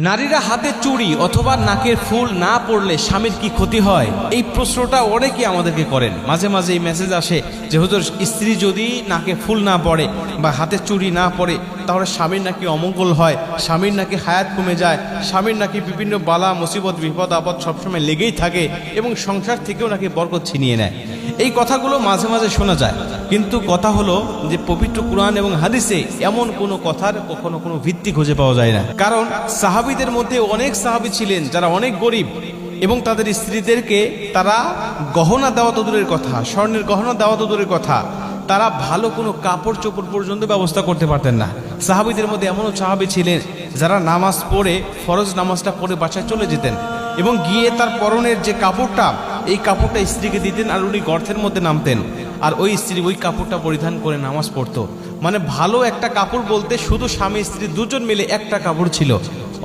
নারীরা হাতে চুড়ি অথবা নাকের ফুল না পড়লে স্বামীর কি ক্ষতি হয়? এই প্রশ্নটা অনেকেই আমাদেরকে করেন। মাঝে মাঝে এই মেসেজ আসে যে হুজুর, স্ত্রী যদি নাকে ফুল না পড়ে বা হাতে চুড়ি না পড়ে তাহলে স্বামীর নাকি অমঙ্গল হয়, স্বামীর নাকি হায়াত কমে যায়, স্বামীর নাকি বিভিন্ন বালা মুসিবত বিপদ আপদ সবসময় লেগেই থাকে এবং সংসার থেকেও নাকি বরকত ছিনিয়ে নেয়। এই কথাগুলো মাঝে মাঝে শোনা যায়, কিন্তু কথা হলো যে পবিত্র কুরআন এবং হাদিসে এমন কোনো কথার কখনো কোনো ভিত্তি খুঁজে পাওয়া যায় না। কারণ সাহাবীদের মধ্যে অনেক সাহাবী ছিলেন যারা অনেক গরিব এবং তাদের স্ত্রীদেরকে তারা গহনা দেওয়া তো দূরের কথা, স্বর্ণের গহনা দেওয়া তো দূরের কথা, তারা ভালো কোনো কাপড় চোপড় পর্যন্ত ব্যবস্থা করতে পারতেন না। সাহাবীদের মধ্যে এমনও সাহাবী ছিলেন যারা নামাজ পড়ে, ফরজ নামাজটা পড়ে বাসায় চলে যেতেন এবং গিয়ে তার পরনের যে কাপড়টা, এই কাপড়টা স্ত্রীকে দিতেন আর উনি গর্তের মধ্যে নামতেন আর ওই স্ত্রী ওই কাপড়টা পরিধান করে নামাজ পড়তো। মানে ভালো একটা কাপড় বলতে শুধু স্বামী স্ত্রী দুজন মিলে একটা কাপড় ছিল,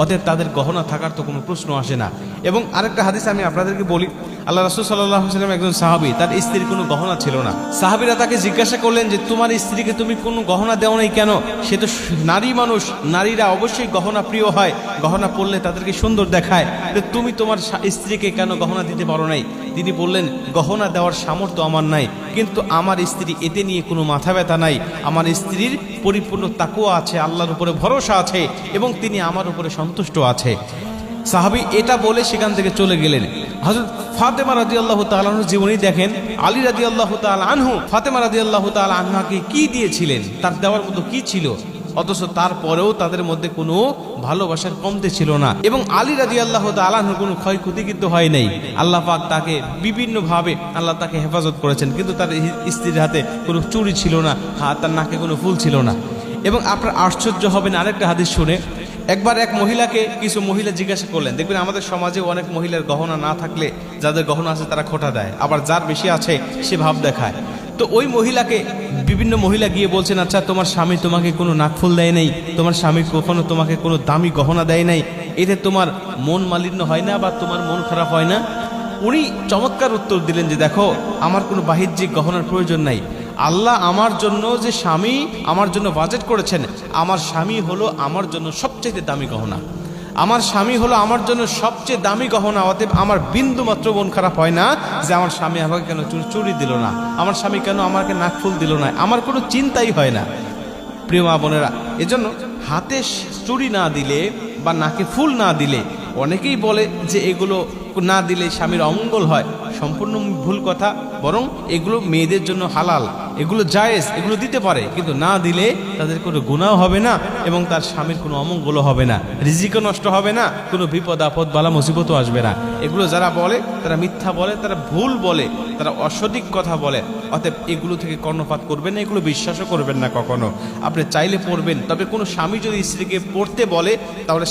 অতএব তাদের গহনা থাকার তো কোনো প্রশ্ন আসে না। এবং আরেকটা হাদিস আমি আপনাদেরকে বলি, আল্লাহ রাসূল সাল্লাল্লাহু আলাইহি ওয়াসাল্লাম একজন সাহাবী, তার স্ত্রীর কোনো গহনা ছিল না। সাহাবীরা তাকে জিজ্ঞাসা করলেন যে তোমার স্ত্রীকে তুমি কোনো গহনা দেও নাই কেন? সে তো নারী মানুষ, নারীরা অবশ্যই গহনা প্রিয় হয়, গহনা পরলে তাদেরকে সুন্দর দেখায়, তুমি তোমার স্ত্রীকে কেন গহনা দিতে পারো নাই? তিনি বললেন, গহনা দেওয়ার সামর্থ্য আমার নাই, কিন্তু আমার স্ত্রী এতে নিয়ে কোনো মাথা ব্যথা নাই। আমার স্ত্রীর পরিপূর্ণ তাকওয়া আছে, আল্লাহর উপরে ভরসা আছে এবং তিনি আমার উপরে সন্তুষ্ট আছে। সাহাবী এটা বলে সেখান থেকে চলে গেলেন। হযরত ফাতেমা রাদিয়াল্লাহু তাআলা আনহার জীবনী দেখেন, আলী রাদিয়াল্লাহু তাআলা আনহু ফাতেমা রাদিয়াল্লাহু তাআলা আনহাকে কি দিয়েছিলেন, তার দেওয়ার মতো কি ছিল, অথচ তারপরেও তাদের মধ্যে কোনো ভালোবাসার কমতে ছিল না এবং আলী রাদিয়াল্লাহু তাআলা আনহুর কোনো ক্ষয়ক্ষতি কিন্তু হয় নাই। আল্লাহ পাক তাকে বিভিন্নভাবে আল্লাহ তাকে হেফাজত করেছেন, কিন্তু তার স্ত্রীর হাতে কোনো চুড়ি ছিল না, তার নাকে কোনো ফুল ছিল না। এবং আপনার আশ্চর্য হবেন আরেকটা হাদিস শুনে। একবার এক মহিলাকে কিছু মহিলা জিজ্ঞাসা করলেন, দেখবেন আমাদের সমাজে অনেক মহিলার গহনা না থাকলে যাদের গহনা আছে তারা খোঁটা দেয়, আবার যার বেশি আছে সে ভাব দেখায়। তো ওই মহিলাকে বিভিন্ন মহিলা গিয়ে বলছেন, আচ্ছা তোমার স্বামী তোমাকে কোনো নাকফুল দেয় নাই, তোমার স্বামী কখনো তোমাকে কোনো দামি গহনা দেয় নাই, এতে তোমার মন মালিন্য হয় না বা তোমার মন খারাপ হয় না? উনি চমৎকার উত্তর দিলেন যে দেখো, আমার কোনো বাহ্যিক গহনার প্রয়োজন নাই। আল্লাহ আমার জন্য যে স্বামী আমার জন্য বাজেট করেছেন, আমার স্বামী হলো আমার জন্য সবচেয়ে দামি গহনা, আমার স্বামী হলো আমার জন্য সবচেয়ে দামি গহনা। অতএব আমার বিন্দু মাত্র মন খারাপ হয় না যে আমার স্বামী আমাকে কেন চুড়ি দিল না, আমার স্বামী কেন আমাকে নাকফুল দিল না, আমার কোনো চিন্তাই হয় না। প্রিয় মা বোনেরা, এজন্য হাতে চুড়ি না দিলে বা নাকে ফুল না দিলে, অনেকেই বলে যে এগুলো না দিলে স্বামীর অমঙ্গল হয়, সম্পূর্ণ ভুল কথা। বরং এগুলো মেয়েদের জন্য হালাল, এগুলো জায়েজ, এগুলো দিতে পারে, কিন্তু না দিলে তাদের কোনো গুনাহ হবে না এবং তার স্বামীর কোনো অমঙ্গলও হবে না, রিজিকও নষ্ট হবে না, কোনো বিপদ আপদ বালা মুসিবতও আসবে না। এগুলো যারা বলে তারা মিথ্যা বলে, তারা ভুল বলে, তারা অসঠিক কথা বলে। অতএব এগুলো থেকে কর্ণপাত করবেন না, এগুলো বিশ্বাসও করবেন না কখনো। আপনি চাইলে পড়বেন, তবে কোনো স্বামী যদি স্ত্রীকে পড়তে বলে তাহলে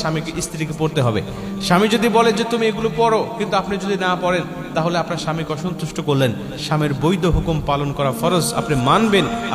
স্ত্রীকে পড়তে হবে। স্বামী যদি বলে যে তুমি এগুলো পড়ো, কিন্তু আপনি যদি না পড়েন তাহলে আপনার স্বামীকে অসন্তুষ্ট করলেন। স্বামীর বৈধ হুকুম পালন করা ফরজ, আপনি মানবেন।